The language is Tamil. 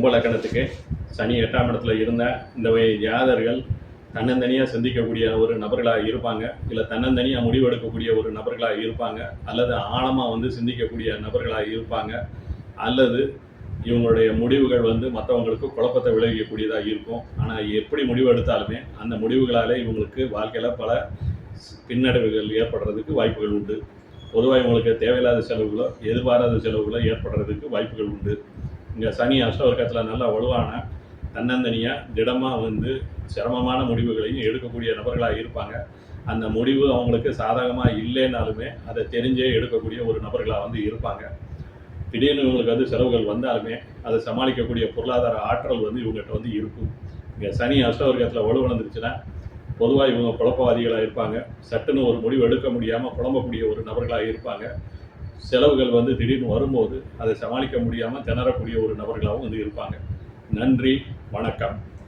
கும்பலக்கணத்துக்கு சனி 8ஆம் இடத்துல இருந்த இந்த ஜாதகர்கள் தன்னந்தனியாக சிந்திக்கக்கூடிய ஒரு நபர்களாக இருப்பாங்க, இல்லை தன்னந்தனியாக முடிவெடுக்கக்கூடிய ஒரு நபர்களாக இருப்பாங்க, அல்லது ஆழமாக சிந்திக்கக்கூடிய நபர்களாக இருப்பாங்க, அல்லது இவங்களுடைய முடிவுகள் மற்றவங்களுக்கு குழப்பத்தை விளைவிக்கக்கூடியதாக இருக்கும். ஆனால் எப்படி முடிவு எடுத்தாலுமே அந்த முடிவுகளால் இவங்களுக்கு வாழ்க்கையில் பல பின்னடைவுகள் ஏற்படுறதுக்கு வாய்ப்புகள் உண்டு. பொதுவாக இவங்களுக்கு தேவையில்லாத செலவுகளோ எதிர்பாராத செலவுகளோ ஏற்படுறதுக்கு வாய்ப்புகள் உண்டு. இங்கே சனி அஷ்டவர்க்கத்தில் நல்லா வலுவான தன்னந்தனியாக திடமாக சிரமமான முடிவுகளையும் எடுக்கக்கூடிய நபர்களாக இருப்பாங்க. அந்த முடிவு அவங்களுக்கு சாதகமாக இல்லைனாலுமே அதை தெரிஞ்சே எடுக்கக்கூடிய ஒரு நபர்களாக இருப்பாங்க. திடீர்னு இவங்களுக்கு செலவுகள் வந்தாலுமே அதை சமாளிக்கக்கூடிய பொருளாதார ஆற்றல் இவங்ககிட்ட இருக்கும். இங்கே சனி அஷ்டவர்க்கத்தில் வலுவடைந்துருச்சுன்னா பொதுவாக இவங்க குழப்பவாதிகளாக இருப்பாங்க. சட்டுன்னு ஒரு முடிவு எடுக்க முடியாமல் குழம்பக்கூடிய ஒரு நபர்களாக இருப்பாங்க. செலவுகள் திடீர்னு வரும்போது அதை சமாளிக்க முடியாமல் திணறக்கூடிய ஒரு நபர்களாகவும் இருப்பாங்க. நன்றி, வணக்கம்.